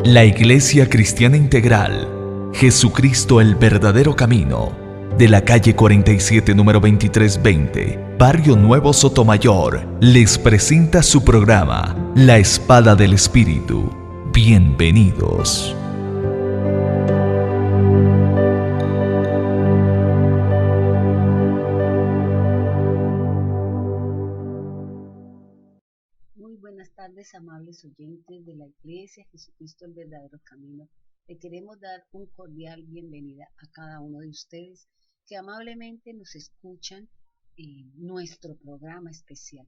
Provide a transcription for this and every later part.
La Iglesia Cristiana Integral, Jesucristo el verdadero camino, de la calle 47, número 2320, Barrio Nuevo Sotomayor, les presenta su programa, La Espada del Espíritu. Bienvenidos. Muy buenas tardes, amables oyentes de la Iglesia Jesucristo el verdadero camino. Le queremos dar un cordial bienvenida a cada uno de ustedes que amablemente nos escuchan en nuestro programa especial.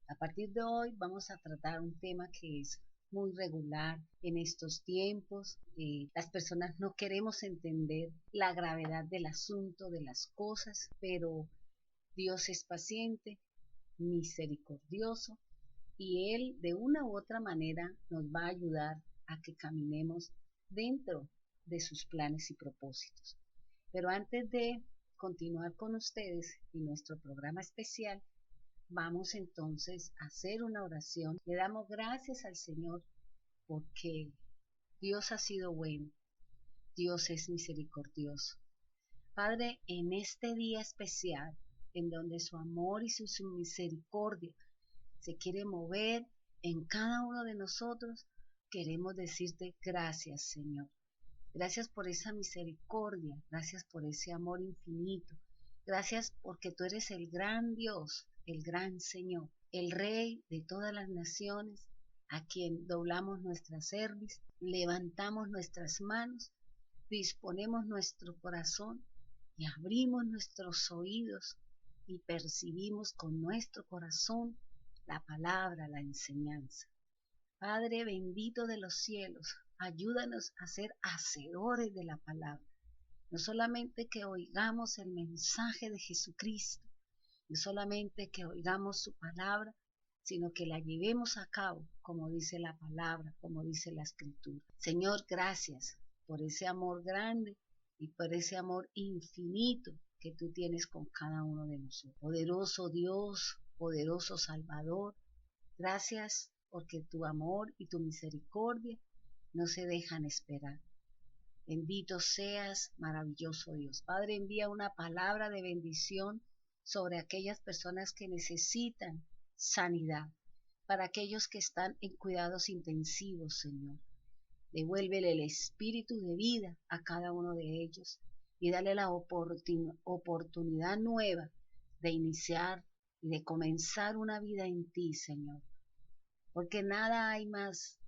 A partir de hoy vamos a tratar un tema que es muy regular en estos tiempos. Las personas no queremos entender la gravedad del asunto, de las cosas, pero Dios es paciente, misericordioso, y Él de una u otra manera nos va a ayudar a que caminemos dentro de sus planes y propósitos. Pero antes de continuar con ustedes y nuestro programa especial, vamos entonces a hacer una oración. Le damos gracias al Señor porque Dios ha sido bueno, Dios es misericordioso. Padre, en este día especial, en donde su amor y su misericordia se quiere mover en cada uno de nosotros, queremos decirte gracias, Señor. Gracias por esa misericordia, gracias por ese amor infinito. Gracias porque tú eres el gran Dios, el gran Señor, el Rey de todas las naciones, a quien doblamos nuestra cerviz, levantamos nuestras manos, disponemos nuestro corazón y abrimos nuestros oídos y percibimos con nuestro corazón la palabra, la enseñanza. Padre bendito de los cielos, ayúdanos a ser hacedores de la palabra. No solamente que oigamos el mensaje de Jesucristo, no solamente que oigamos su palabra, sino que la llevemos a cabo, como dice la palabra, como dice la Escritura. Señor, gracias por ese amor grande y por ese amor infinito que tú tienes con cada uno de nosotros. Poderoso Dios, poderoso Salvador, gracias porque tu amor y tu misericordia no se dejan esperar. Bendito seas, maravilloso Dios. Padre, envía una palabra de bendición sobre aquellas personas que necesitan sanidad, para aquellos que están en cuidados intensivos, Señor. Devuélvele el espíritu de vida a cada uno de ellos y dale la oportunidad nueva de iniciar y de comenzar una vida en ti, Señor. Porque nada hay más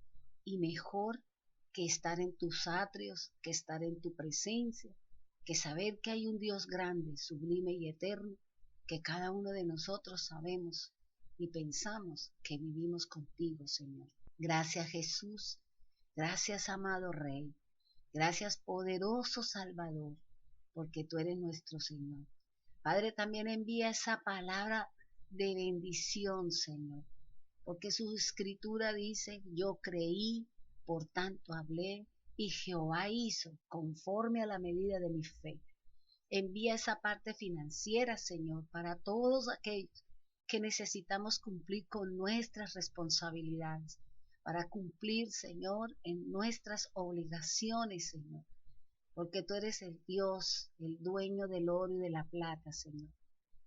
y mejor que estar en tus atrios, que estar en tu presencia, que saber que hay un Dios grande, sublime y eterno, que cada uno de nosotros sabemos y pensamos que vivimos contigo, Señor. Gracias, Jesús. Gracias, amado Rey. Gracias, poderoso Salvador, porque tú eres nuestro Señor. Padre, también envía esa palabra de bendición, Señor, porque su escritura dice, yo creí, por tanto hablé, y Jehová hizo conforme a la medida de mi fe. Envía esa parte financiera, Señor, para todos aquellos que necesitamos cumplir con nuestras responsabilidades, para cumplir, Señor, en nuestras obligaciones, Señor, porque tú eres el Dios, el dueño del oro y de la plata, Señor.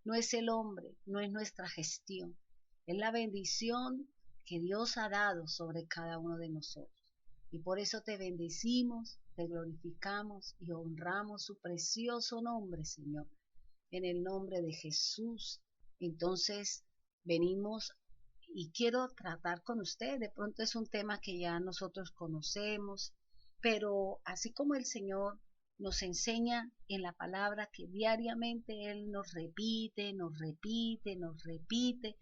No es el hombre, no es nuestra gestión, es la bendición que Dios ha dado sobre cada uno de nosotros. Y por eso te bendecimos, te glorificamos y honramos su precioso nombre, Señor, en el nombre de Jesús. Entonces venimos y quiero tratar con usted. De pronto es un tema que ya nosotros conocemos, pero así como el Señor nos enseña en la palabra que diariamente Él nos repite, nos repite, nos repite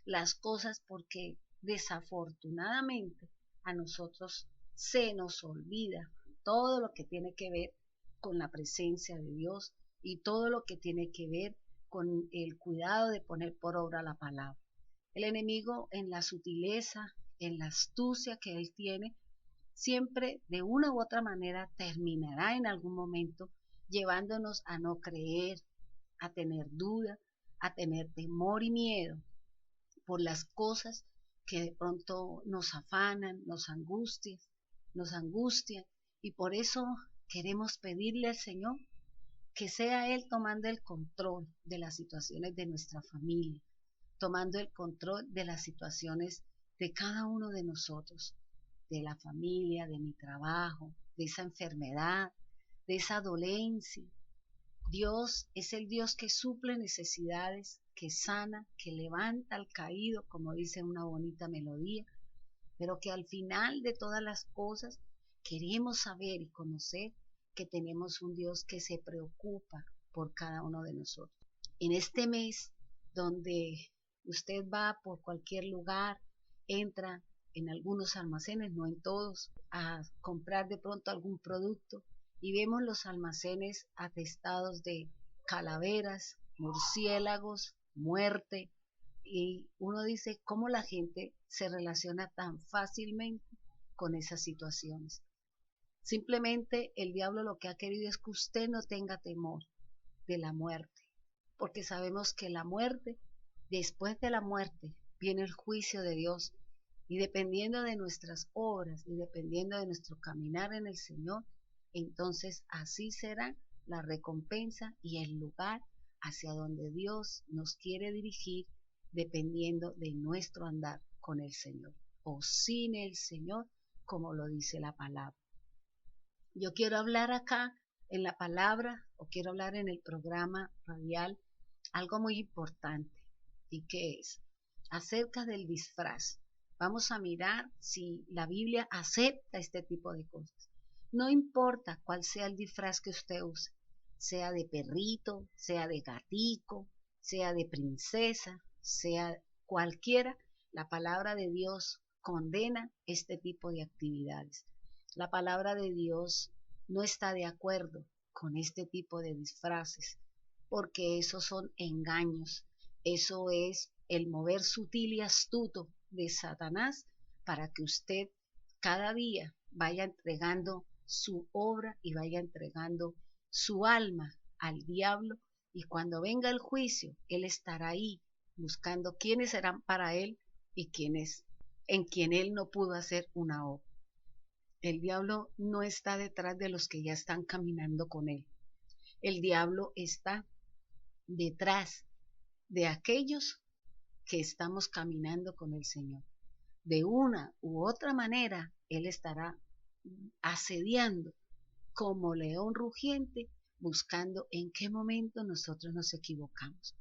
las cosas, porque desafortunadamente a nosotros se nos olvida todo lo que tiene que ver con la presencia de Dios y todo lo que tiene que ver con el cuidado de poner por obra la palabra. El enemigo, en la sutileza, en la astucia que él tiene, siempre de una u otra manera terminará en algún momento llevándonos a no creer, a tener duda, a tener temor y miedo por las cosas que de pronto nos afanan, nos angustian. nos angustian, y por eso queremos pedirle al Señor que sea Él tomando el control de las situaciones de nuestra familia, tomando el control de las situaciones de cada uno de nosotros, de la familia, de mi trabajo, de esa enfermedad, de esa dolencia. Dios es el Dios que suple necesidades, que sana, que levanta al caído, como dice una bonita melodía, pero que al final de todas las cosas queremos saber y conocer que tenemos un Dios que se preocupa por cada uno de nosotros. En este mes, donde usted va por cualquier lugar, entra en algunos almacenes, no en todos, a comprar de pronto algún producto, y vemos los almacenes atestados de calaveras, murciélagos, muerte, y uno dice cómo la gente se relaciona tan fácilmente con esas situaciones. Simplemente el diablo lo que ha querido es que usted no tenga temor de la muerte, porque sabemos que la muerte, después de la muerte, viene el juicio de Dios, y dependiendo de nuestras obras y dependiendo de nuestro caminar en el Señor, entonces así será la recompensa y el lugar hacia donde Dios nos quiere dirigir, dependiendo de nuestro andar con el Señor o sin el Señor, como lo dice la palabra. Yo quiero hablar acá en la palabra, o quiero hablar en el programa radial, algo muy importante, y que es acerca del disfraz. Vamos a mirar si la Biblia acepta este tipo de cosas. No importa cuál sea el disfraz que usted use, sea de perrito, sea de gatico, sea de princesa, sea cualquiera, la palabra de Dios condena este tipo de actividades. La palabra de Dios no está de acuerdo con este tipo de disfraces, porque esos son engaños. Eso es el mover sutil y astuto de Satanás para que usted cada día vaya entregando su obra y vaya entregando su alma al diablo, y cuando venga el juicio, él estará ahí buscando quiénes serán para él y quiénes en quien él no pudo hacer una obra. El diablo no está detrás de los que ya están caminando con él. El diablo está detrás de aquellos que estamos caminando con el Señor. De una u otra manera, Él estará asediando como león rugiente, buscando en qué momento nosotros nos equivocamos.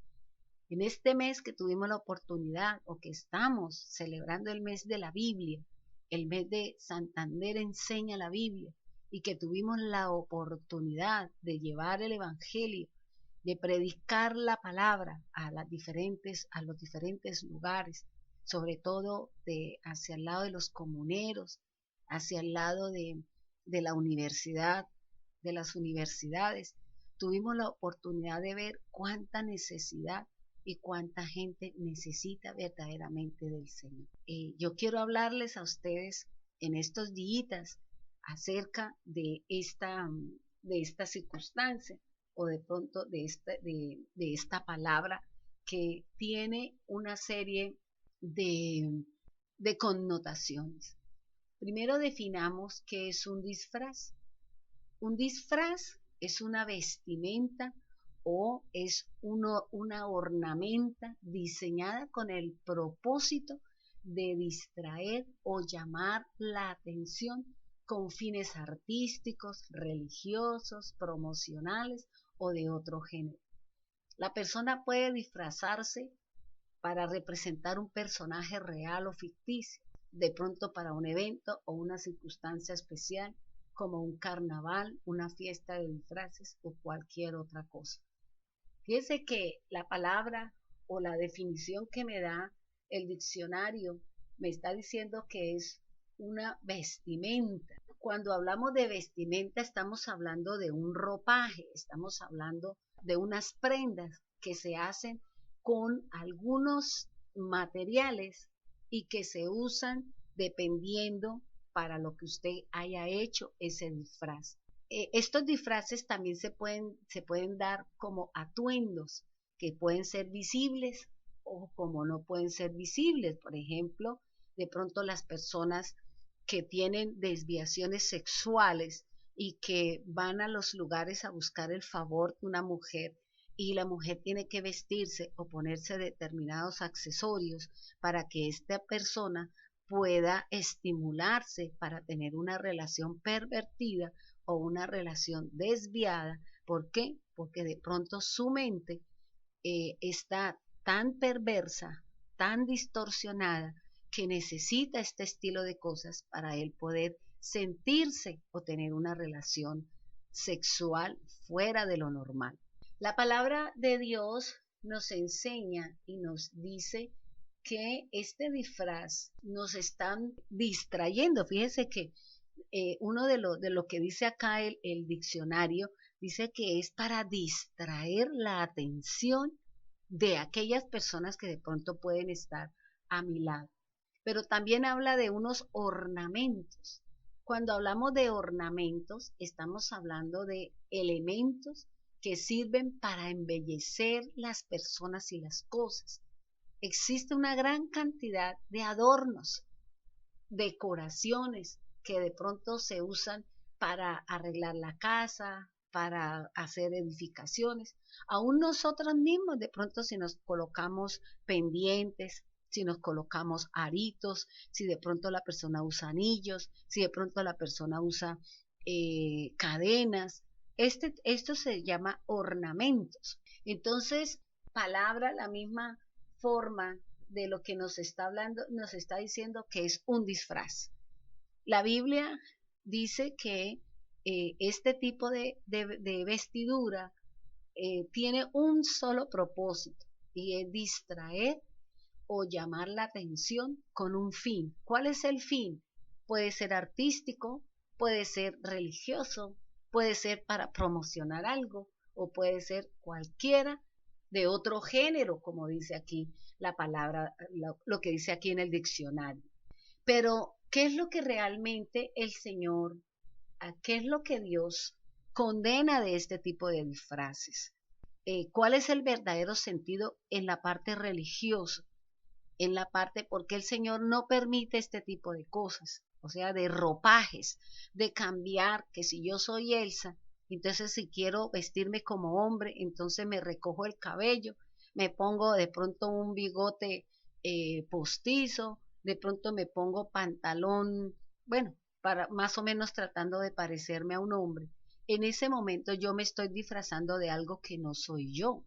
En este mes que tuvimos la oportunidad, o que estamos celebrando el mes de la Biblia, el mes de Santander enseña la Biblia, y que tuvimos la oportunidad de llevar el Evangelio, de predicar la palabra a los diferentes lugares, sobre todo hacia el lado de los comuneros, hacia el lado de la universidad, de las universidades. Tuvimos la oportunidad de ver cuánta necesidad y cuánta gente necesita verdaderamente del Señor. Yo quiero hablarles a ustedes en estos días acerca de esta circunstancia, o de pronto de esta palabra que tiene una serie de connotaciones. Primero definamos qué es un disfraz. Un disfraz es una vestimenta o es una ornamenta diseñada con el propósito de distraer o llamar la atención con fines artísticos, religiosos, promocionales o de otro género. La persona puede disfrazarse para representar un personaje real o ficticio, de pronto para un evento o una circunstancia especial, como un carnaval, una fiesta de disfraces o cualquier otra cosa. Fíjese que la palabra o la definición que me da el diccionario me está diciendo que es una vestimenta. Cuando hablamos de vestimenta estamos hablando de un ropaje, estamos hablando de unas prendas que se hacen con algunos materiales y que se usan dependiendo para lo que usted haya hecho ese disfraz. Estos disfraces también se pueden dar como atuendos que pueden ser visibles o como no pueden ser visibles. Por ejemplo, de pronto las personas que tienen desviaciones sexuales y que van a los lugares a buscar el favor de una mujer y la mujer tiene que vestirse o ponerse determinados accesorios para que esta persona pueda estimularse para tener una relación pervertida o una relación desviada. ¿Por qué? Porque de pronto su mente está tan perversa, tan distorsionada, que necesita este estilo de cosas para él poder sentirse o tener una relación sexual fuera de lo normal. La palabra de Dios nos enseña y nos dice que este disfraz nos están distrayendo. Fíjese que uno de lo que dice acá el diccionario, dice que es para distraer la atención de aquellas personas que de pronto pueden estar a mi lado. Pero también habla de unos ornamentos. Cuando hablamos de ornamentos, estamos hablando de elementos que sirven para embellecer las personas y las cosas. Existe una gran cantidad de adornos, decoraciones que de pronto se usan para arreglar la casa, para hacer edificaciones. Aún nosotros mismos, de pronto si nos colocamos pendientes, si nos colocamos aritos, si de pronto la persona usa anillos, si de pronto la persona usa cadenas, esto se llama ornamentos. Entonces, palabra, la misma forma de lo que nos está hablando, nos está diciendo que es un disfraz. La Biblia dice que este tipo de vestidura tiene un solo propósito y es distraer o llamar la atención con un fin. ¿Cuál es el fin? Puede ser artístico, puede ser religioso, puede ser para promocionar algo o puede ser cualquiera de otro género, como dice aquí la palabra, lo que dice aquí en el diccionario. Pero, ¿qué es lo que realmente el Señor, qué es lo que Dios condena de este tipo de disfraces? ¿Cuál es el verdadero sentido en la parte religiosa? En la parte, porque el Señor no permite este tipo de cosas, o sea, de ropajes, de cambiar, que si yo soy Elsa, entonces si quiero vestirme como hombre, entonces me recojo el cabello, me pongo de pronto un bigote postizo, de pronto me pongo pantalón, bueno, para más o menos tratando de parecerme a un hombre. En ese momento yo me estoy disfrazando de algo que no soy yo.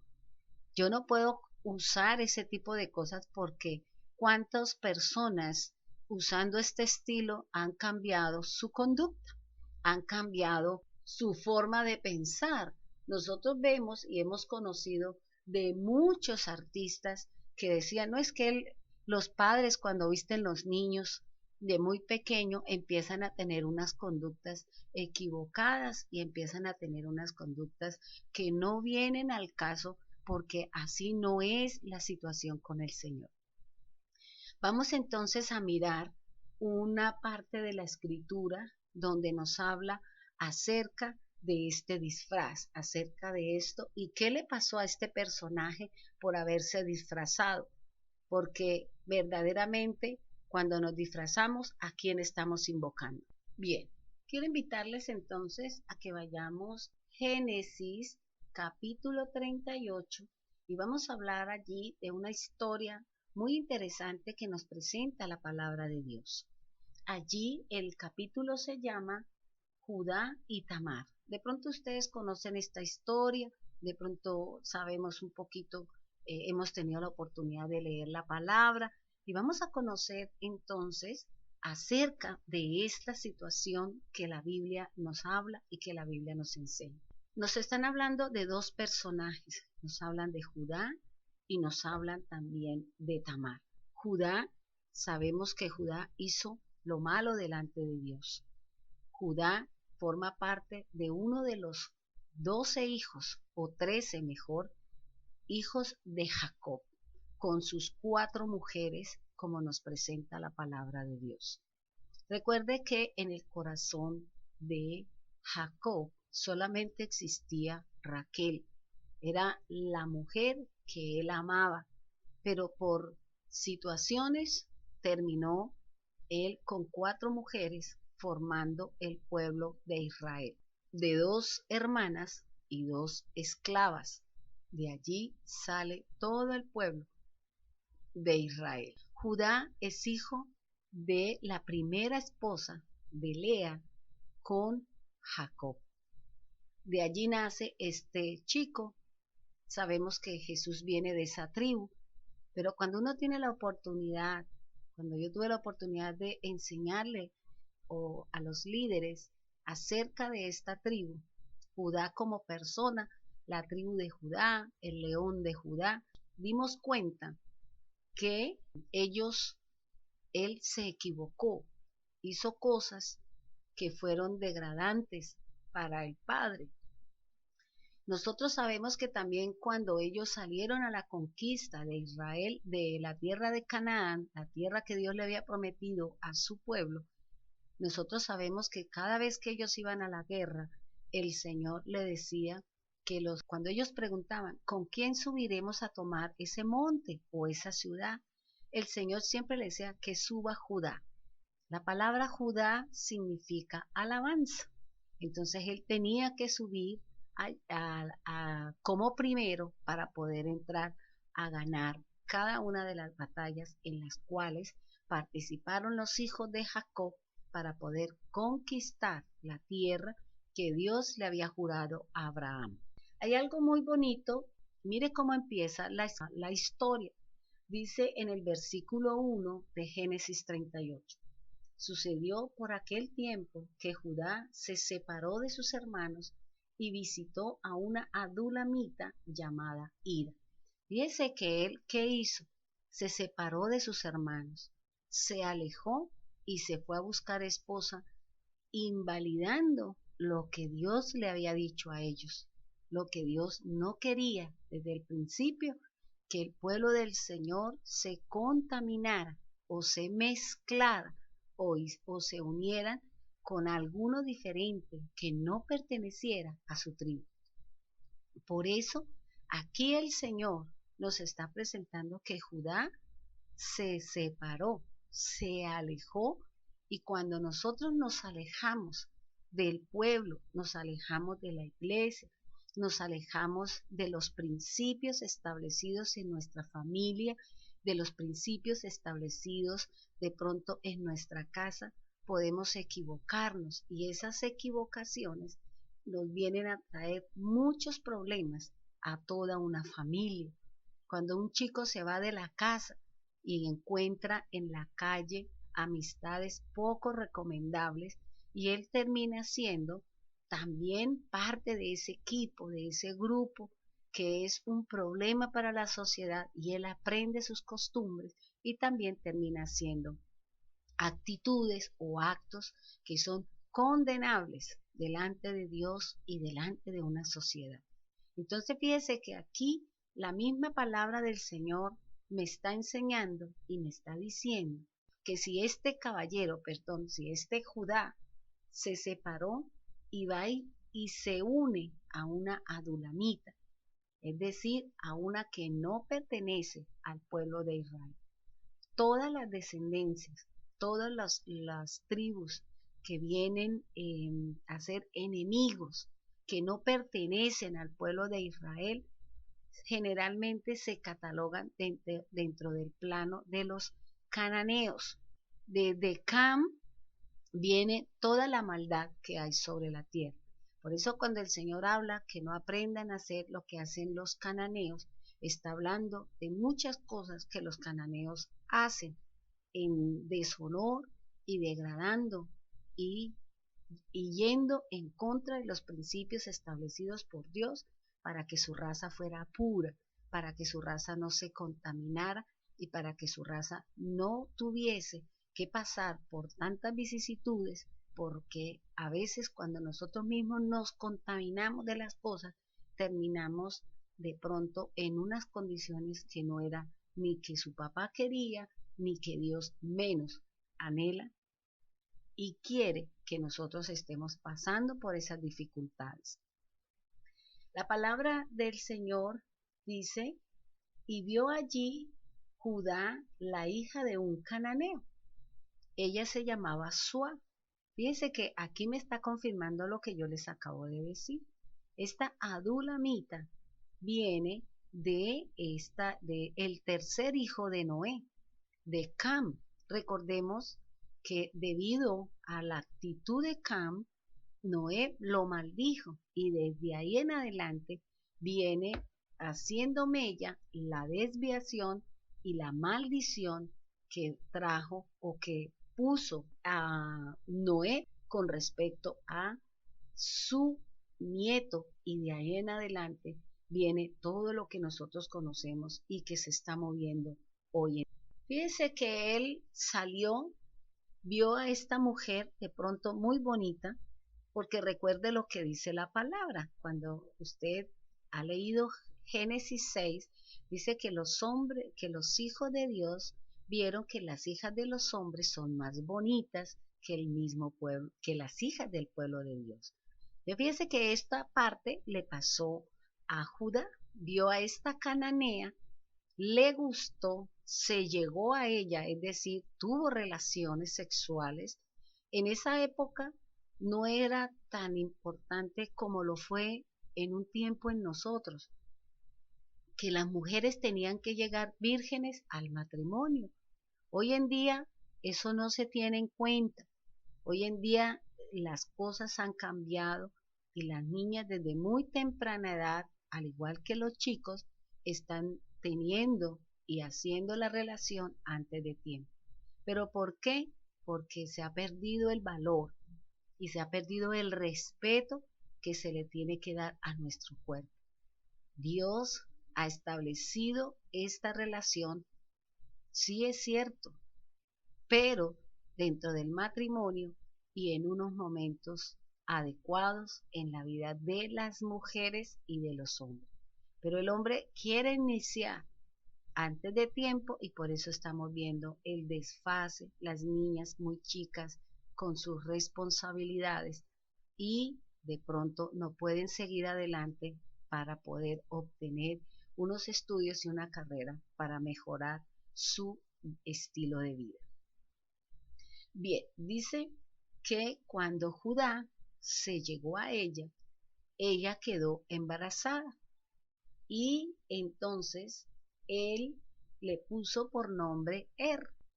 Yo no puedo usar ese tipo de cosas porque cuántas personas usando este estilo han cambiado su conducta, han cambiado su forma de pensar. Nosotros vemos y hemos conocido de muchos artistas que decían, no es que los padres cuando visten los niños de muy pequeño empiezan a tener unas conductas equivocadas y empiezan a tener unas conductas que no vienen al caso porque así no es la situación con el Señor. Vamos entonces a mirar una parte de la escritura donde nos habla acerca de este disfraz, acerca de esto y qué le pasó a este personaje por haberse disfrazado, porque verdaderamente cuando nos disfrazamos, ¿a quién estamos invocando? Bien, quiero invitarles entonces a que vayamos Génesis capítulo 38 y vamos a hablar allí de una historia muy interesante que nos presenta la palabra de Dios. Allí el capítulo se llama Judá y Tamar. De pronto ustedes conocen esta historia, de pronto sabemos un poquito, hemos tenido la oportunidad de leer la palabra y vamos a conocer entonces acerca de esta situación que la Biblia nos habla y que la Biblia nos enseña. Nos están hablando de dos personajes, nos hablan de Judá y nos hablan también de Tamar. Judá, sabemos que Judá hizo lo malo delante de Dios. Judá forma parte de uno de los 12 hijos, o 13 mejor, hijos de Jacob, con sus 4 mujeres, como nos presenta la palabra de Dios. Recuerde que en el corazón de Jacob solamente existía Raquel, era la mujer que él amaba, pero por situaciones terminó él con 4 mujeres formando el pueblo de Israel, de 2 hermanas y 2 esclavas. De allí sale todo el pueblo de Israel. Judá es hijo de la primera esposa de Lea con Jacob. De allí nace este chico. Sabemos que Jesús viene de esa tribu, pero cuando uno tiene la oportunidad, cuando yo tuve la oportunidad de enseñarle a los líderes acerca de esta tribu, Judá como persona, la tribu de Judá, el león de Judá, dimos cuenta que él se equivocó, hizo cosas que fueron degradantes para el padre. Nosotros sabemos que también cuando ellos salieron a la conquista de Israel, de la tierra de Canaán, la tierra que Dios le había prometido a su pueblo, nosotros sabemos que cada vez que ellos iban a la guerra, el Señor le decía que cuando ellos preguntaban, ¿con quién subiremos a tomar ese monte o esa ciudad? El Señor siempre le decía que suba Judá. La palabra Judá significa alabanza. Entonces él tenía que subir como primero para poder entrar a ganar cada una de las batallas en las cuales participaron los hijos de Jacob para poder conquistar la tierra que Dios le había jurado a Abraham. Hay algo muy bonito, mire cómo empieza la historia. Dice en el versículo 1 de Génesis 38. Sucedió por aquel tiempo que Judá se separó de sus hermanos y visitó a una adulamita llamada Ira. Fíjese que él, ¿qué hizo? Se separó de sus hermanos, se alejó y se fue a buscar esposa, invalidando lo que Dios le había dicho a ellos, lo que Dios no quería desde el principio, que el pueblo del Señor se contaminara o se mezclara o se unieran con alguno diferente que no perteneciera a su tribu. Por eso, aquí el Señor nos está presentando que Judá se separó, se alejó, y cuando nosotros nos alejamos del pueblo, nos alejamos de la iglesia, nos alejamos de los principios establecidos en nuestra familia, de los principios establecidos de pronto en nuestra casa, podemos equivocarnos y esas equivocaciones nos vienen a traer muchos problemas a toda una familia. Cuando un chico se va de la casa y encuentra en la calle amistades poco recomendables y él termina siendo también parte de ese equipo, de ese grupo que es un problema para la sociedad y él aprende sus costumbres y también termina siendo actitudes o actos que son condenables delante de Dios y delante de una sociedad. Entonces fíjese que aquí la misma palabra del Señor me está enseñando y me está diciendo que si este caballero, perdón, si este Judá se separó y va y se une a una adulamita, es decir, a una que no pertenece al pueblo de Israel. Todas las descendencias, todas las tribus que vienen a ser enemigos, que no pertenecen al pueblo de Israel, generalmente se catalogan dentro del plano de los cananeos. Desde Cam viene toda la maldad que hay sobre la tierra. Por eso cuando el Señor habla que no aprendan a hacer lo que hacen los cananeos, está hablando de muchas cosas que los cananeos hacen en deshonor y degradando y yendo en contra de los principios establecidos por Dios para que su raza fuera pura, para que su raza no se contaminara y para que su raza no tuviese que pasar por tantas vicisitudes, porque a veces cuando nosotros mismos nos contaminamos de las cosas, terminamos de pronto en unas condiciones que no era ni que su papá quería, ni que Dios menos anhela y quiere que nosotros estemos pasando por esas dificultades. La palabra del Señor dice, y vio allí Judá la hija de un cananeo. Ella se llamaba Sua. Fíjense que aquí me está confirmando lo que yo les acabo de decir. Esta Adulamita viene de el tercer hijo de Noé, de Cam. Recordemos que debido a la actitud de Cam, Noé lo maldijo y desde ahí en adelante viene haciendo mella la desviación y la maldición que trajo o que puso a Noé con respecto a su nieto, y de ahí en adelante viene todo lo que nosotros conocemos y que se está moviendo hoy en día. Fíjense que él salió, vio a esta mujer de pronto muy bonita, porque recuerde lo que dice la palabra. Cuando usted ha leído Génesis 6, dice que los hombres, que los hijos de Dios vieron que las hijas de los hombres son más bonitas que el mismo pueblo, que las hijas del pueblo de Dios. Fíjese que esta parte le pasó a Judá, vio a esta cananea, le gustó, se llegó a ella, es decir, tuvo relaciones sexuales. En esa época no era tan importante como lo fue en un tiempo en nosotros, que las mujeres tenían que llegar vírgenes al matrimonio. Hoy en día eso no se tiene en cuenta. Hoy en día las cosas han cambiado y las niñas desde muy temprana edad, al igual que los chicos, están teniendo y haciendo la relación antes de tiempo. ¿Pero por qué? Porque se ha perdido el valor y se ha perdido el respeto que se le tiene que dar a nuestro cuerpo. Dios ha establecido esta relación, sí es cierto, pero dentro del matrimonio y en unos momentos adecuados en la vida de las mujeres y de los hombres. Pero el hombre quiere iniciar antes de tiempo y por eso estamos viendo el desfase, las niñas muy chicas con sus responsabilidades y de pronto no pueden seguir adelante para poder obtener unos estudios y una carrera para mejorar su estilo de vida. Bien, dice que cuando Judá se llegó a ella, ella quedó embarazada y entonces él le puso por nombre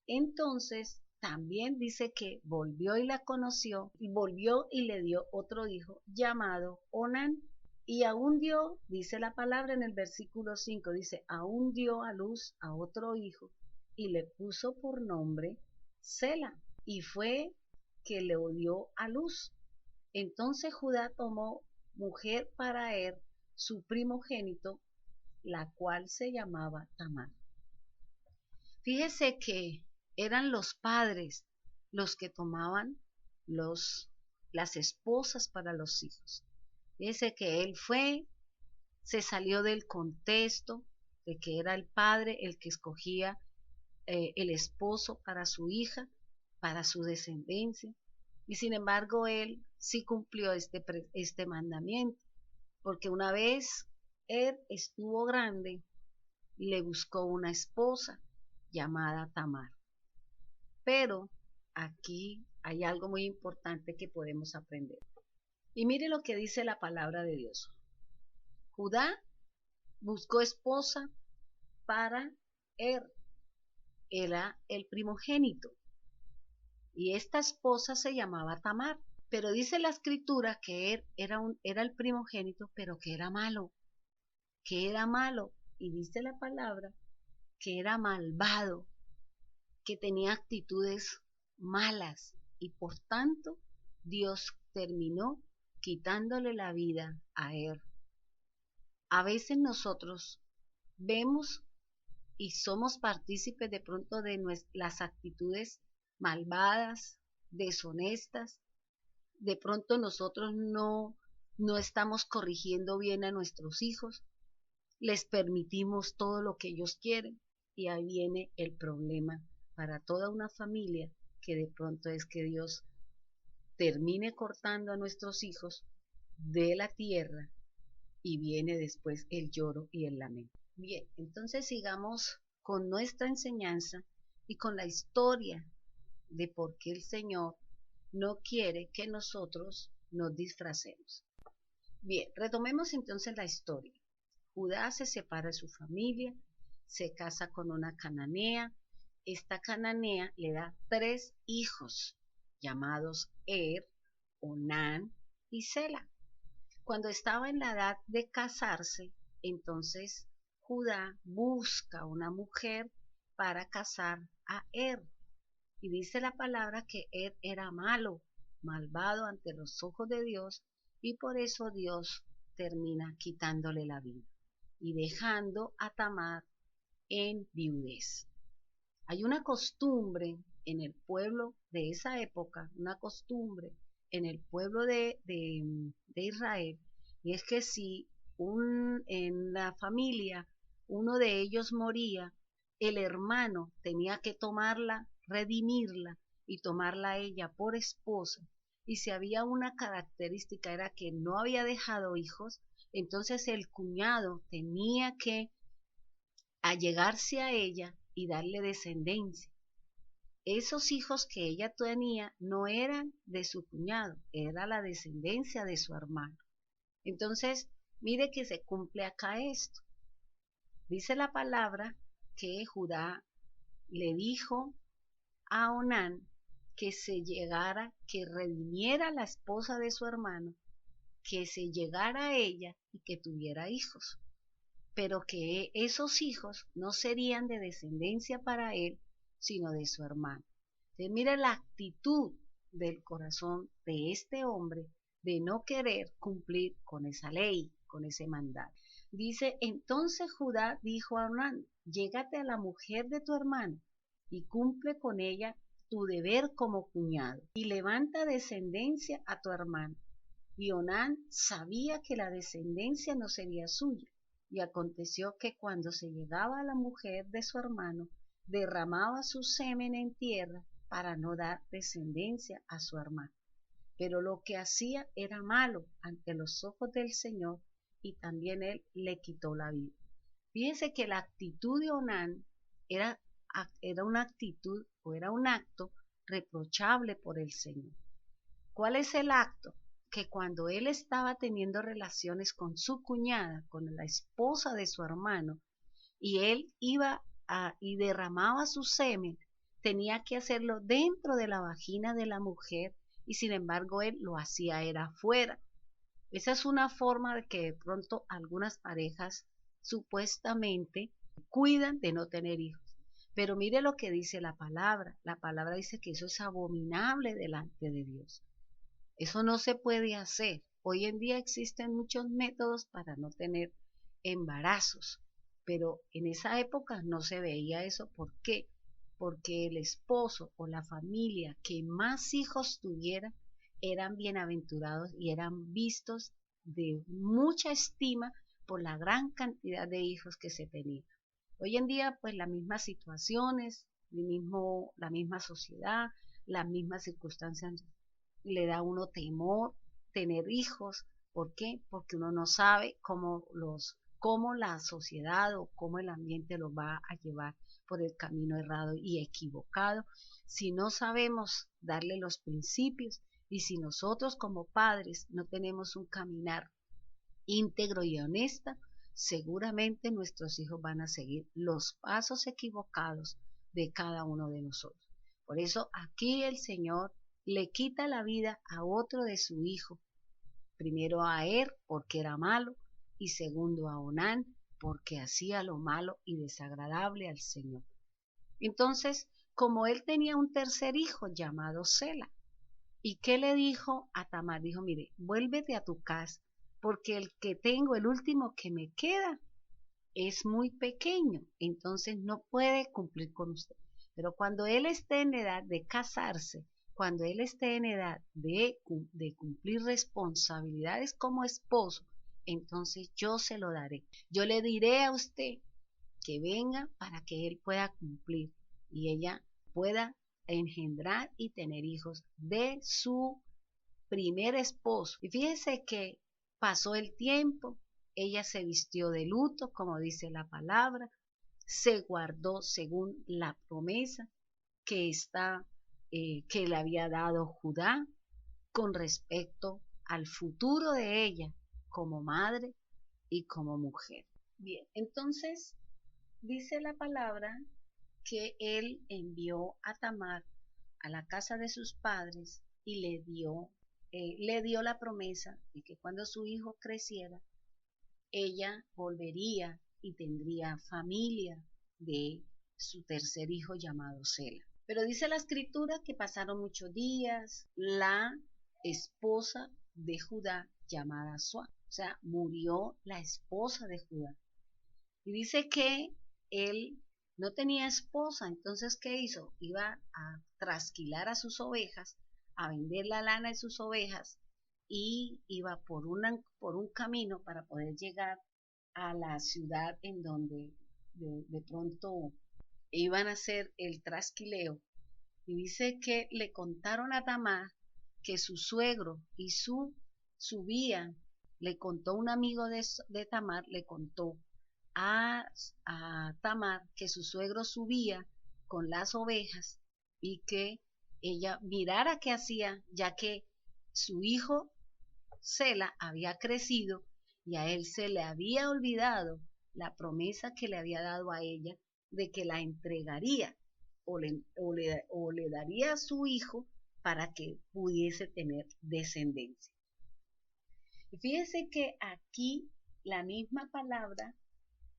Entonces también dice que volvió y la conoció y volvió y le dio otro hijo llamado Onán. Y aún dio, dice la palabra en el versículo 5, dice, aún dio a luz a otro hijo y le puso por nombre Sela. Y fue que le dio a luz. Entonces Judá tomó mujer para su primogénito, la cual se llamaba Tamar. Fíjese que eran los padres los que tomaban las esposas para los hijos. Fíjese que él se salió del contexto de que era el padre el que escogía el esposo para su hija, para su descendencia, y sin embargo él sí cumplió este mandamiento, porque una vez él estuvo grande, le buscó una esposa llamada Tamar. Pero aquí hay algo muy importante que podemos aprender. Y mire lo que dice la palabra de Dios. Judá buscó esposa para era el primogénito. Y esta esposa se llamaba Tamar. Pero dice la escritura que era el primogénito, pero que era malo. Que era malo. Y dice la palabra que era malvado, que tenía actitudes malas. Y por tanto, Dios terminó quitándole la vida a él. A veces nosotros vemos y somos partícipes de pronto de las actitudes malvadas, deshonestas. De pronto nosotros no estamos corrigiendo bien a nuestros hijos, les permitimos todo lo que ellos quieren y ahí viene el problema para toda una familia, que de pronto es que Dios termine cortando a nuestros hijos de la tierra y viene después el lloro y el lamento. Bien, entonces sigamos con nuestra enseñanza y con la historia de por qué el Señor no quiere que nosotros nos disfracemos. Bien, retomemos entonces la historia. Judá se separa de su familia, se casa con una cananea. Esta cananea le da 3 hijos llamados Onán y Sela. Cuando estaba en la edad de casarse, entonces Judá busca una mujer para casar a Y dice la palabra que era malo, malvado ante los ojos de Dios, y por eso Dios termina quitándole la vida y dejando a Tamar en viudez. Hay una costumbre en el pueblo de esa época, una costumbre en el pueblo de Israel, y es que si en la familia uno de ellos moría, el hermano tenía que tomarla, redimirla y tomarla a ella por esposa. Y si había una característica era que no había dejado hijos, entonces el cuñado tenía que allegarse a ella y darle descendencia. Esos hijos que ella tenía no eran de su cuñado, era la descendencia de su hermano. Entonces, mire que se cumple acá esto. Dice la palabra que Judá le dijo a Onán que se llegara, que redimiera a la esposa de su hermano, que se llegara a ella y que tuviera hijos, pero que esos hijos no serían de descendencia para él, sino de su hermano. Entonces, mira la actitud del corazón de este hombre de no querer cumplir con esa ley, con ese mandato. Dice, entonces Judá dijo a Onán, llégate a la mujer de tu hermano y cumple con ella tu deber como cuñado y levanta descendencia a tu hermano. Y Onán sabía que la descendencia no sería suya. Y aconteció que cuando se llegaba a la mujer de su hermano, derramaba su semen en tierra para no dar descendencia a su hermano. Pero lo que hacía era malo ante los ojos del Señor, y también él le quitó la vida. Fíjense que la actitud de Onán era una actitud o era un acto reprochable por el Señor. ¿Cuál es el acto? Que cuando él estaba teniendo relaciones con su cuñada, con la esposa de su hermano, y él iba y derramaba su semen, tenía que hacerlo dentro de la vagina de la mujer, y sin embargo él lo hacía era afuera. Esa es una forma de que de pronto algunas parejas supuestamente cuidan de no tener hijos. Pero mire lo que dice la palabra. La palabra dice que eso es abominable delante de Dios. Eso no se puede hacer. Hoy en día existen muchos métodos para no tener embarazos, pero en esa época no se veía eso. ¿Por qué? Porque el esposo o la familia que más hijos tuviera eran bienaventurados y eran vistos de mucha estima por la gran cantidad de hijos que se tenían. Hoy en día, pues las mismas situaciones, la misma sociedad, las mismas circunstancias le da a uno temor tener hijos. ¿Por qué? Porque uno no sabe cómo la sociedad o cómo el ambiente los va a llevar por el camino errado y equivocado. Si no sabemos darle los principios y si nosotros como padres no tenemos un caminar íntegro y honesto, seguramente nuestros hijos van a seguir los pasos equivocados de cada uno de nosotros. Por eso aquí el Señor le quita la vida a otro de su hijo, primero a porque era malo, y segundo a Onán porque hacía lo malo y desagradable al Señor. Entonces, como él tenía un tercer hijo llamado Sela, ¿y qué le dijo a Tamar? Dijo, mire, vuélvete a tu casa, porque el que tengo, el último que me queda, es muy pequeño, entonces no puede cumplir con usted. Pero cuando él esté en edad de casarse, cuando él esté en edad de cumplir responsabilidades como esposo, entonces yo se lo daré. Yo le diré a usted que venga para que él pueda cumplir y ella pueda engendrar y tener hijos de su primer esposo. Y fíjese que pasó el tiempo, ella se vistió de luto, como dice la palabra, se guardó según la promesa que está que le había dado Judá con respecto al futuro de ella como madre y como mujer. Bien, entonces dice la palabra que él envió a Tamar a la casa de sus padres y le dio la promesa de que cuando su hijo creciera, ella volvería y tendría familia de su tercer hijo llamado Sela. Pero dice la escritura que pasaron muchos días, la esposa de Judá llamada Sua, o sea, murió la esposa de Judá. Y dice que él no tenía esposa, entonces ¿qué hizo? Iba a trasquilar a sus ovejas, a vender la lana de sus ovejas y iba por un camino para poder llegar a la ciudad en donde de pronto iban a hacer el trasquileo. Y dice que le contaron a Tamar que su suegro y subían, le contó un amigo de Tamar, le contó a, a Tamar que su suegro subía con las ovejas y que ella mirara qué hacía, ya que su hijo Sela había crecido y a él se le había olvidado la promesa que le había dado a ella de que la entregaría o le daría a su hijo para que pudiese tener descendencia. Y fíjese que aquí la misma palabra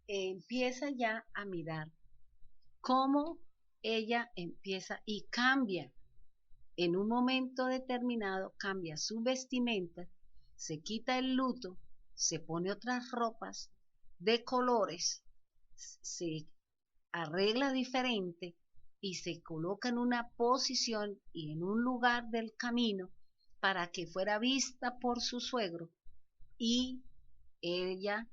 empieza ya a mirar cómo ella empieza y cambia. En un momento determinado cambia su vestimenta, se quita el luto, se pone otras ropas de colores, se arregla diferente y se coloca en una posición y en un lugar del camino para que fuera vista por su suegro, y ella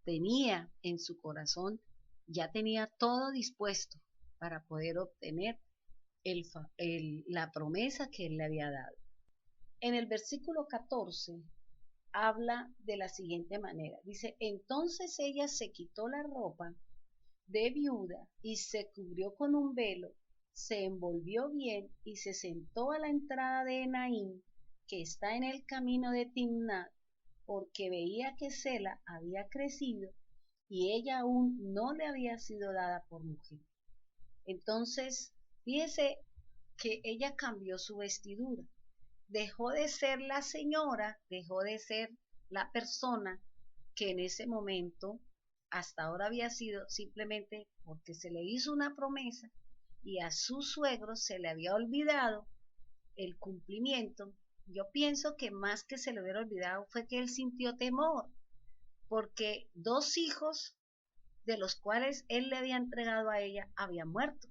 tenía en su corazón, ya tenía todo dispuesto para poder obtener la promesa que él le había dado. En el versículo 14 habla de la siguiente manera. Dice, entonces ella se quitó la ropa de viuda y se cubrió con un velo, se envolvió bien y se sentó a la entrada de Enaim, que está en el camino de Timnat, porque veía que Sela había crecido y ella aún no le había sido dada por mujer. Entonces, fíjese que ella cambió su vestidura. Dejó de ser la señora, dejó de ser la persona que en ese momento hasta ahora había sido, simplemente porque se le hizo una promesa y a su suegro se le había olvidado el cumplimiento. Yo pienso que más que se le hubiera olvidado fue que él sintió temor, porque dos hijos de los cuales él le había entregado a ella habían muerto.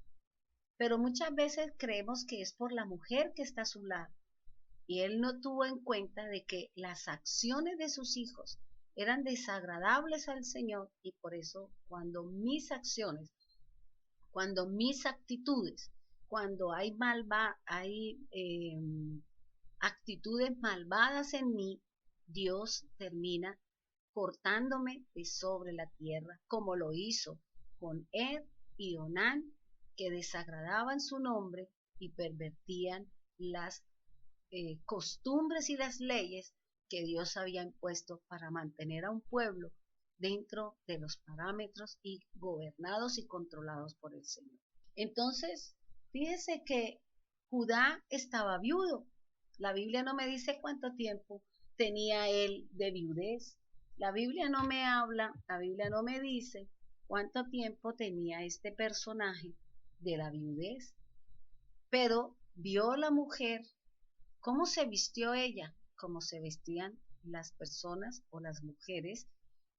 Pero muchas veces creemos que es por la mujer que está a su lado. Y él no tuvo en cuenta de que las acciones de sus hijos eran desagradables al Señor, y por eso cuando mis acciones, cuando mis actitudes, cuando hay actitudes malvadas en mí, Dios termina cortándome de sobre la tierra, como lo hizo con Er y Onán, que desagradaban su nombre y pervertían las costumbres y las leyes que Dios había impuesto para mantener a un pueblo dentro de los parámetros y gobernados y controlados por el Señor. Entonces, fíjese que Judá estaba viudo. La Biblia no me dice cuánto tiempo tenía él de viudez. La Biblia no me habla, la Biblia no me dice cuánto tiempo tenía este personaje de la viudez. Pero vio la mujer cómo se vistió ella, cómo se vestían las personas o las mujeres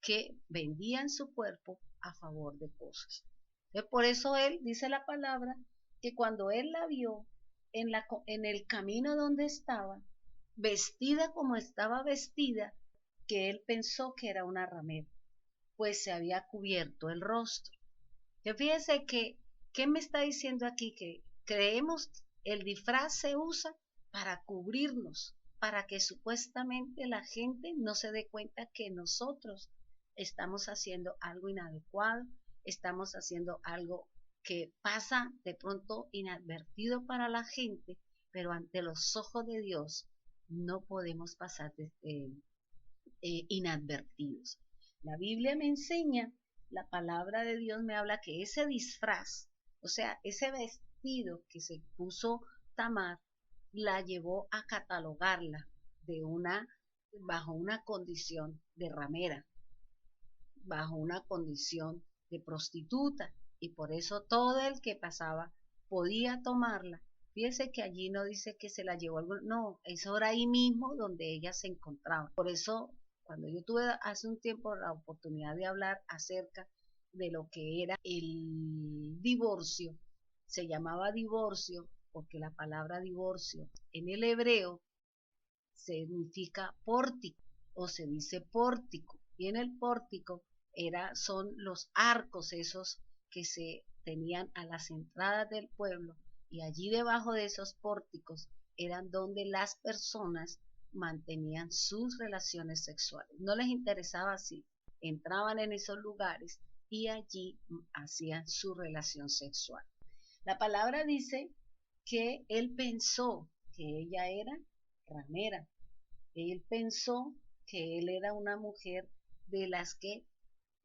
que vendían su cuerpo a favor de cosas. Entonces, por eso él dice la palabra que cuando él la vio en el camino donde estaba, vestida como estaba vestida, que él pensó que era una ramera, pues se había cubierto el rostro. Entonces, fíjese que, ¿qué me está diciendo aquí? Que creemos el disfraz se usa para cubrirnos, para que supuestamente la gente no se dé cuenta que nosotros estamos haciendo algo inadecuado, estamos haciendo algo que pasa de pronto inadvertido para la gente, pero ante los ojos de Dios no podemos pasar inadvertidos. La Biblia me enseña, la palabra de Dios me habla que ese disfraz, o sea, ese vestido que se puso Tamar, la llevó a catalogarla bajo una condición de ramera, bajo una condición de prostituta, y por eso todo el que pasaba podía tomarla. Fíjese que allí no dice que se la llevó no, eso era ahí mismo donde ella se encontraba. Por eso, cuando yo tuve hace un tiempo la oportunidad de hablar acerca de lo que era el divorcio, se llamaba divorcio porque la palabra divorcio en el hebreo significa pórtico o se dice pórtico, y en el pórtico son los arcos esos que se tenían a las entradas del pueblo, y allí debajo de esos pórticos eran donde las personas mantenían sus relaciones sexuales. No les interesaba si entraban en esos lugares y allí hacían su relación sexual. La palabra dice que él pensó que ella era ramera. Él pensó que él era una mujer de las que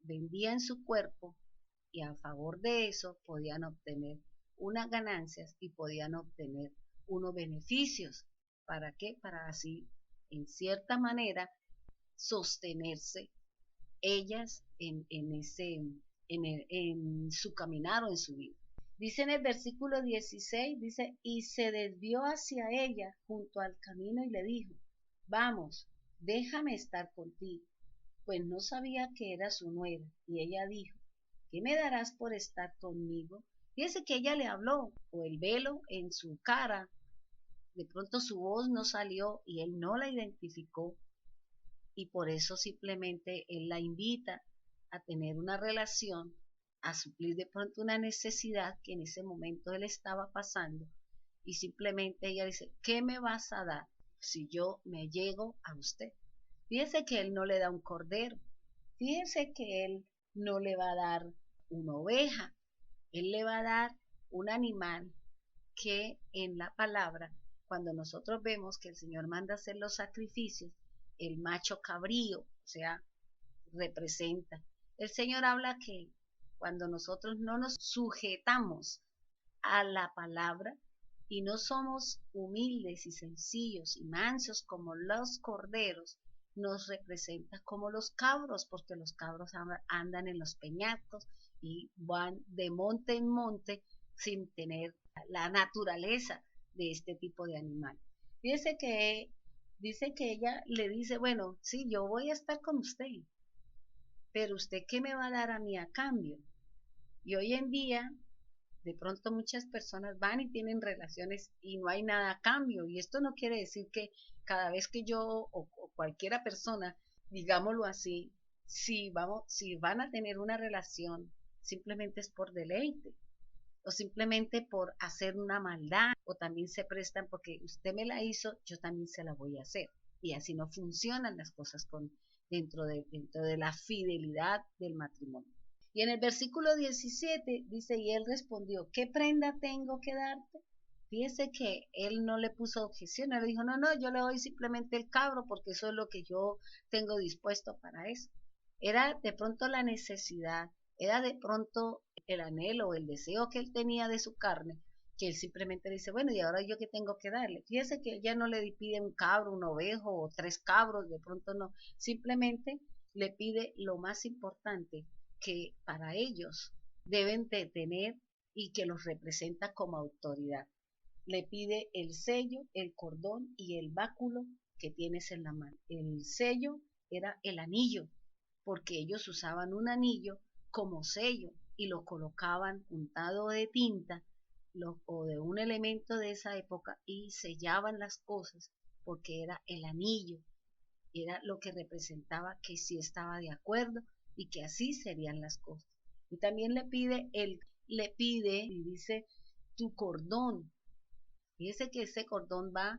vendían su cuerpo y a favor de eso podían obtener unas ganancias y podían obtener unos beneficios. ¿Para qué? Para así, en cierta manera, sostenerse ellas en su caminar o en su vida. Dice en el versículo 16, dice, y se desvió hacia ella junto al camino y le dijo, vamos, déjame estar contigo, pues no sabía que era su nuera. Y ella dijo, ¿qué me darás por estar conmigo? Fíjese que ella le habló, o el velo en su cara, de pronto su voz no salió y él no la identificó, y por eso simplemente él la invita a tener una relación, a suplir de pronto una necesidad que en ese momento él estaba pasando, y simplemente ella dice, ¿qué me vas a dar si yo me llego a usted? Fíjese que él no le da un cordero, fíjese que él no le va a dar una oveja, él le va a dar un animal que en la palabra, cuando nosotros vemos que el Señor manda hacer los sacrificios, el macho cabrío, o sea, representa. El Señor habla que cuando nosotros no nos sujetamos a la palabra y no somos humildes y sencillos y mansos como los corderos, nos representa como los cabros, porque los cabros andan en los peñascos y van de monte en monte sin tener la naturaleza de este tipo de animal. Dice que ella le dice, bueno, sí, yo voy a estar con usted, pero usted ¿qué me va a dar a mí a cambio? Y hoy en día, de pronto muchas personas van y tienen relaciones y no hay nada a cambio. Y esto no quiere decir que cada vez que yo o cualquiera persona, digámoslo así, si van a tener una relación, simplemente es por deleite o simplemente por hacer una maldad, o también se prestan porque usted me la hizo, yo también se la voy a hacer. Y así no funcionan las cosas dentro de la fidelidad del matrimonio. Y en el versículo 17 dice, y él respondió, ¿qué prenda tengo que darte? Fíjese que él no le puso objeción, él dijo, no, yo le doy simplemente el cabro porque eso es lo que yo tengo dispuesto para eso. Era de pronto la necesidad, era de pronto el anhelo, el deseo que él tenía de su carne, que él simplemente dice, bueno, ¿y ahora yo qué tengo que darle? Fíjese que él ya no le pide un cabro, un ovejo o 3 cabros, de pronto no, simplemente le pide lo más importante que para ellos deben de tener y que los representa como autoridad. Le pide el sello, el cordón y el báculo que tienes en la mano. El sello era el anillo, porque ellos usaban un anillo como sello y lo colocaban untado de tinta o de un elemento de esa época y sellaban las cosas porque era el anillo, era lo que representaba que sí estaba de acuerdo y que así serían las cosas. Y también le pide y dice tu cordón. Fíjese que ese cordón va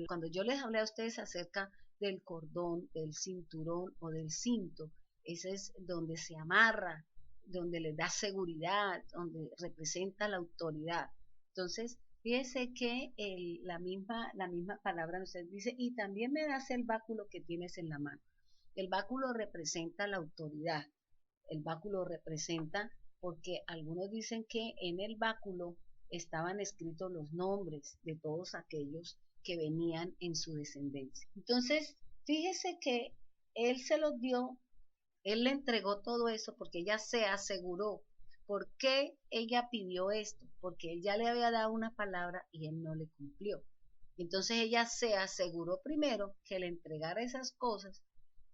cuando yo les hablé a ustedes acerca del cordón, del cinturón o del cinto, ese es donde se amarra donde les da seguridad, donde representa la autoridad. Entonces, fíjese que la misma palabra nos dice, y también me das el báculo que tienes en la mano. El báculo representa la autoridad. El báculo representa, porque algunos dicen que en el báculo estaban escritos los nombres de todos aquellos que venían en su descendencia. Entonces, fíjese que él se los dio, él le entregó todo eso porque ella se aseguró. ¿Por qué ella pidió esto? Porque él ya le había dado una palabra y él no le cumplió. Entonces ella se aseguró primero que le entregara esas cosas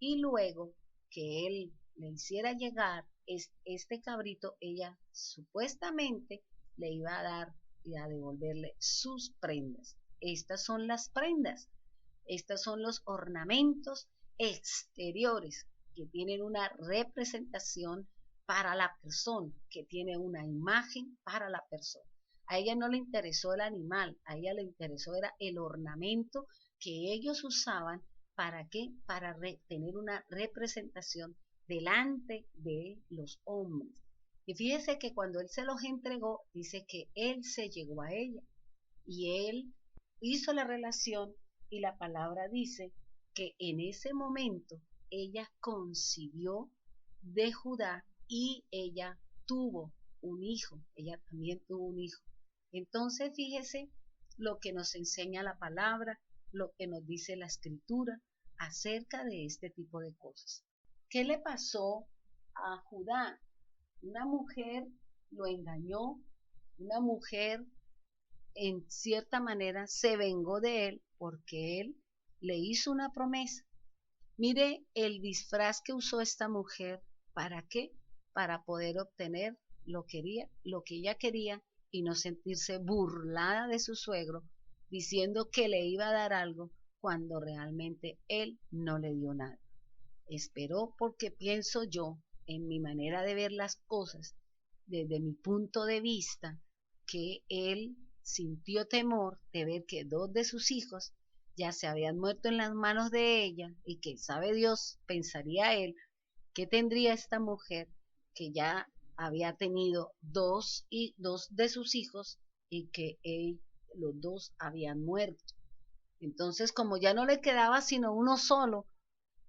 y luego que él le hiciera llegar este cabrito, ella supuestamente le iba a dar y a devolverle sus prendas. Estas son las prendas, estos son los ornamentos exteriores que tienen una representación para la persona, que tiene una imagen para la persona. A ella no le interesó el animal, a ella le interesó era el ornamento que ellos usaban. ¿Para qué? Para tener una representación delante de los hombres. Y fíjese que cuando él se los entregó, dice que él se llegó a ella y él hizo la relación y la palabra dice que en ese momento ella concibió de Judá y ella tuvo un hijo, ella también tuvo un hijo. Entonces fíjese lo que nos enseña la palabra, lo que nos dice la escritura acerca de este tipo de cosas. ¿Qué le pasó a Judá? Una mujer lo engañó, una mujer en cierta manera se vengó de él porque él le hizo una promesa. Mire el disfraz que usó esta mujer, ¿para qué? Para poder obtener lo que ella quería y no sentirse burlada de su suegro diciendo que le iba a dar algo cuando realmente él no le dio nada. Esperó porque pienso yo, en mi manera de ver las cosas, desde mi punto de vista, que él sintió temor de ver que dos de sus hijos ya se habían muerto en las manos de ella y que sabe Dios, pensaría él, que tendría esta mujer que ya había tenido dos de sus hijos y que los dos habían muerto. Entonces, como ya no le quedaba sino uno solo,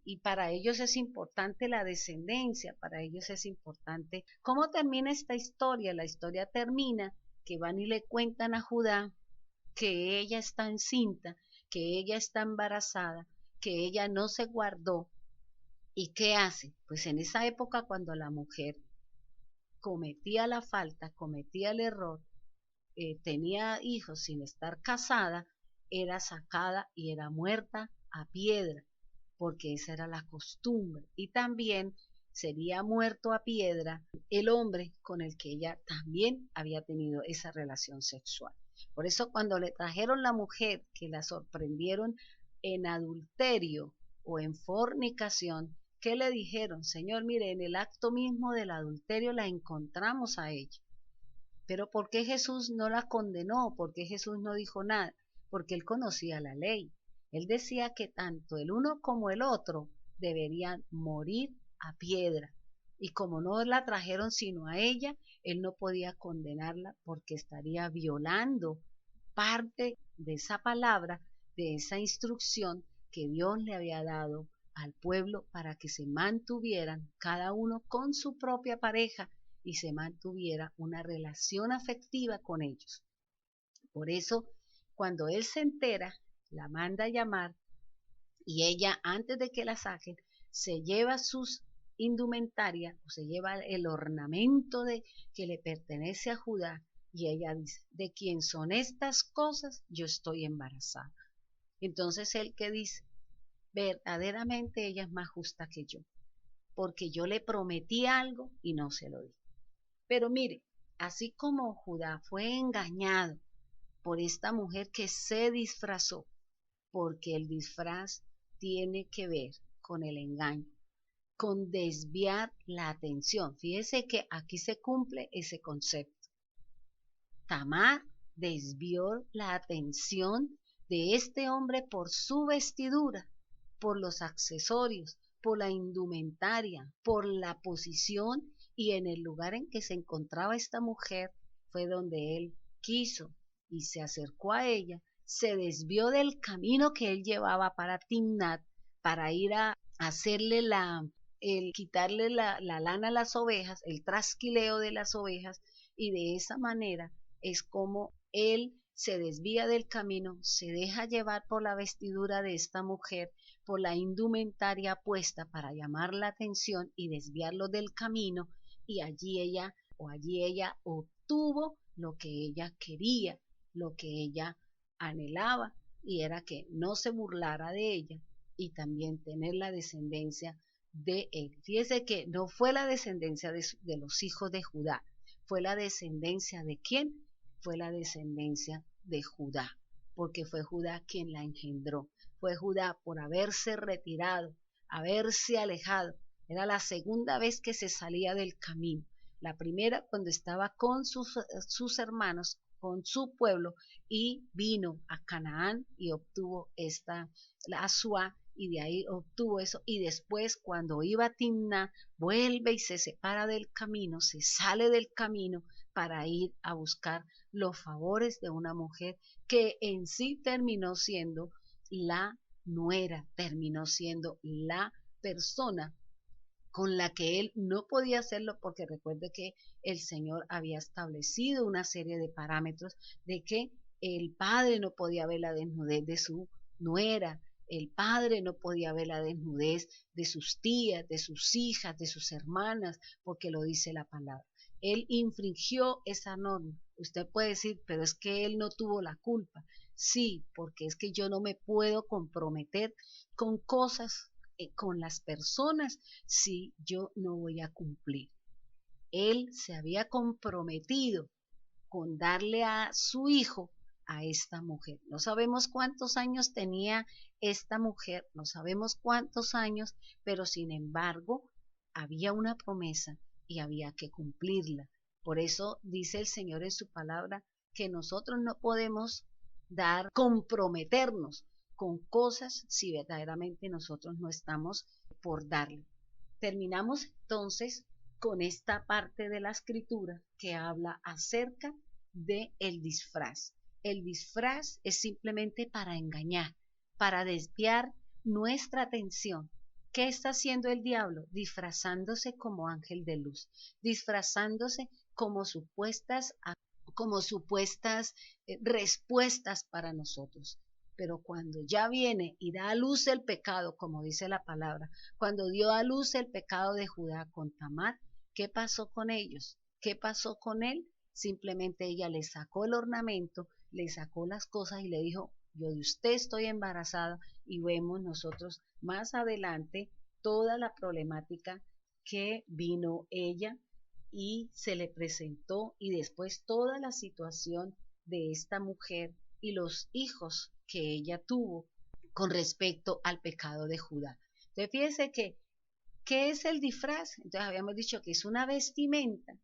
y para ellos es importante la descendencia, para ellos es importante. ¿Cómo termina esta historia? La historia termina que van y le cuentan a Judá que ella está encinta, que ella está embarazada, que ella no se guardó. ¿Y qué hace? Pues en esa época cuando la mujer cometía la falta, cometía el error, tenía hijos sin estar casada, era sacada y era muerta a piedra, porque esa era la costumbre. Y también sería muerto a piedra el hombre con el que ella también había tenido esa relación sexual. Por eso cuando le trajeron la mujer que la sorprendieron en adulterio o en fornicación, ¿qué le dijeron? Señor, mire, en el acto mismo del adulterio la encontramos a ella. Pero ¿por qué Jesús no la condenó? ¿Por qué Jesús no dijo nada? Porque él conocía la ley. Él decía que tanto el uno como el otro deberían morir a piedra. Y como no la trajeron sino a ella, él no podía condenarla porque estaría violando parte de esa palabra, de esa instrucción que Dios le había dado al pueblo para que se mantuvieran cada uno con su propia pareja y se mantuviera una relación afectiva con ellos. Por eso, cuando él se entera, la manda a llamar y ella, antes de que la saquen, se lleva sus indumentaria o se lleva el ornamento que le pertenece a Judá y ella dice, ¿de quién son estas cosas? Yo estoy embarazada. Entonces él que dice, verdaderamente ella es más justa que yo, porque yo le prometí algo y no se lo di. Pero mire, así como Judá fue engañado por esta mujer que se disfrazó, porque el disfraz tiene que ver con el engaño, con desviar la atención. Fíjese que aquí se cumple ese concepto. Tamar desvió la atención de este hombre por su vestidura, por los accesorios, por la indumentaria, por la posición y en el lugar en que se encontraba esta mujer fue donde él quiso y se acercó a ella, se desvió del camino que él llevaba para Timnat, para ir a hacerle el quitarle la lana a las ovejas, el trasquileo de las ovejas, y de esa manera es como él se desvía del camino, se deja llevar por la vestidura de esta mujer, por la indumentaria puesta para llamar la atención y desviarlo del camino, y allí ella obtuvo lo que ella quería, lo que ella anhelaba, y era que no se burlara de ella y también tener la descendencia de él. Fíjese que no fue la descendencia de los hijos de Judá, fue la descendencia de quién, fue la descendencia de Judá, porque fue Judá quien la engendró, fue Judá por haberse retirado, haberse alejado. Era la segunda vez que se salía del camino. La primera cuando estaba con sus hermanos, con su pueblo, y vino a Canaán y obtuvo la Asuá, y de ahí obtuvo eso, y después cuando iba a Timná, vuelve y se separa del camino, se sale del camino para ir a buscar los favores de una mujer que en sí terminó siendo la nuera, terminó siendo la persona con la que él no podía hacerlo, porque recuerde que el Señor había establecido una serie de parámetros de que el padre no podía ver la desnudez de su nuera, el padre no podía ver la desnudez de sus tías, de sus hijas, de sus hermanas, porque lo dice la palabra. Él infringió esa norma. Usted puede decir, pero es que él no tuvo la culpa. Sí, porque es que yo no me puedo comprometer con cosas, con las personas, si yo no voy a cumplir. Él se había comprometido con darle a su hijo a esta mujer. No sabemos cuántos años tenía esta mujer, no sabemos cuántos años, pero sin embargo había una promesa y había que cumplirla. Por eso dice el Señor en su palabra que nosotros no podemos comprometernos con cosas si verdaderamente nosotros no estamos por darle. Terminamos entonces con esta parte de la escritura que habla acerca de el disfraz. El disfraz es simplemente para engañar, para desviar nuestra atención. ¿Qué está haciendo el diablo? Disfrazándose como ángel de luz, disfrazándose como supuestas respuestas para nosotros. Pero cuando ya viene y da a luz el pecado, como dice la palabra, cuando dio a luz el pecado de Judá con Tamar, ¿qué pasó con ellos? ¿Qué pasó con él? Simplemente ella le sacó el ornamento, le sacó las cosas y le dijo, yo de usted estoy embarazada, y vemos nosotros más adelante toda la problemática que vino ella y se le presentó, y después toda la situación de esta mujer y los hijos que ella tuvo con respecto al pecado de Judá. Entonces fíjese que, ¿qué es el disfraz? Entonces habíamos dicho que es una vestimenta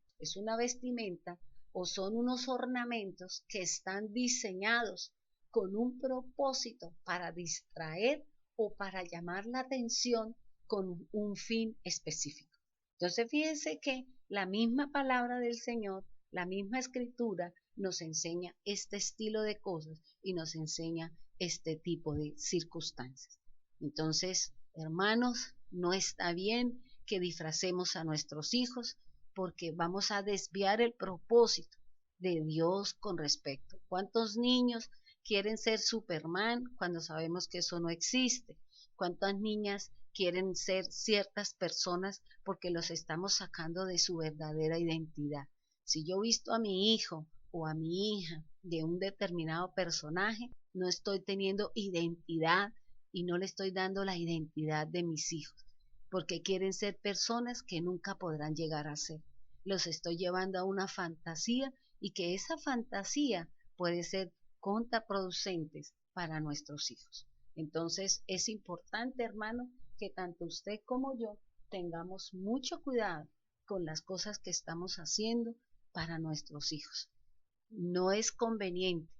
o son unos ornamentos que están diseñados con un propósito para distraer o para llamar la atención con un fin específico. Entonces fíjense que la misma palabra del Señor, la misma escritura nos enseña este estilo de cosas y nos enseña este tipo de circunstancias. Entonces, hermanos, no está bien que disfracemos a nuestros hijos porque vamos a desviar el propósito de Dios con respecto. ¿Cuántos niños quieren ser Superman cuando sabemos que eso no existe? ¿Cuántas niñas quieren ser ciertas personas porque los estamos sacando de su verdadera identidad? Si yo he visto a mi hijo o a mi hija de un determinado personaje, no estoy teniendo identidad y no le estoy dando la identidad de mis hijos, porque quieren ser personas que nunca podrán llegar a ser. Los estoy llevando a una fantasía y que esa fantasía puede ser contraproducente para nuestros hijos. Entonces es importante, hermano, que tanto usted como yo tengamos mucho cuidado con las cosas que estamos haciendo para nuestros hijos. No es conveniente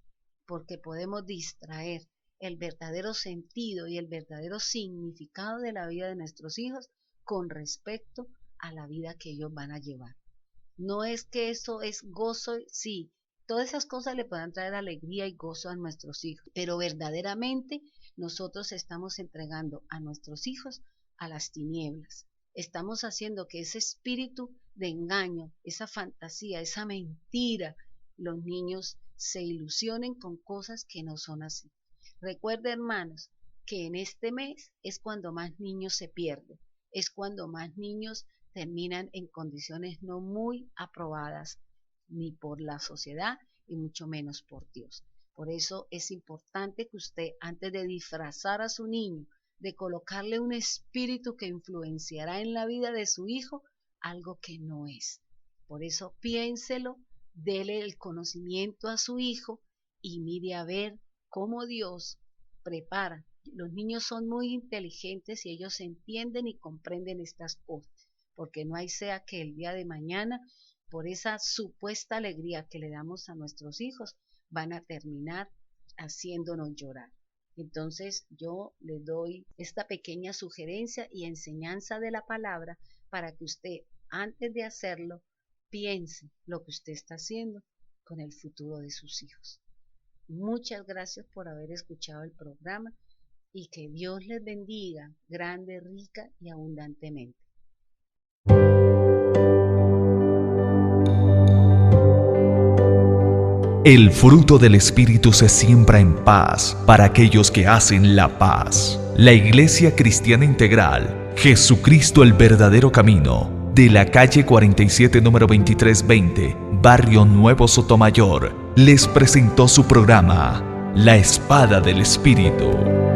porque podemos distraer el verdadero sentido y el verdadero significado de la vida de nuestros hijos con respecto a la vida que ellos van a llevar. No es que eso es gozo, sí, todas esas cosas le puedan traer alegría y gozo a nuestros hijos, pero verdaderamente nosotros estamos entregando a nuestros hijos a las tinieblas. Estamos haciendo que ese espíritu de engaño, esa fantasía, esa mentira, los niños se ilusionen con cosas que no son así. Recuerden, hermanos, que en este mes es cuando más niños se pierden, es cuando más niños terminan en condiciones no muy aprobadas ni por la sociedad y mucho menos por Dios. Por eso es importante que usted, antes de disfrazar a su niño, de colocarle un espíritu que influenciará en la vida de su hijo, algo que no es. Por eso piénselo, dele el conocimiento a su hijo y mire a ver cómo Dios prepara. Los niños son muy inteligentes y ellos entienden y comprenden estas cosas, porque no hay sea que el día de mañana, por esa supuesta alegría que le damos a nuestros hijos, van a terminar haciéndonos llorar. Entonces yo le doy esta pequeña sugerencia y enseñanza de la palabra para que usted, antes de hacerlo, piense lo que usted está haciendo con el futuro de sus hijos. Muchas gracias por haber escuchado el programa y que Dios les bendiga grande, rica y abundantemente. El fruto del Espíritu se siembra en paz para aquellos que hacen la paz. La Iglesia Cristiana Integral, Jesucristo el verdadero camino, de la calle 47 número 2320, Barrio Nuevo Sotomayor, les presentó su programa, La Espada del Espíritu.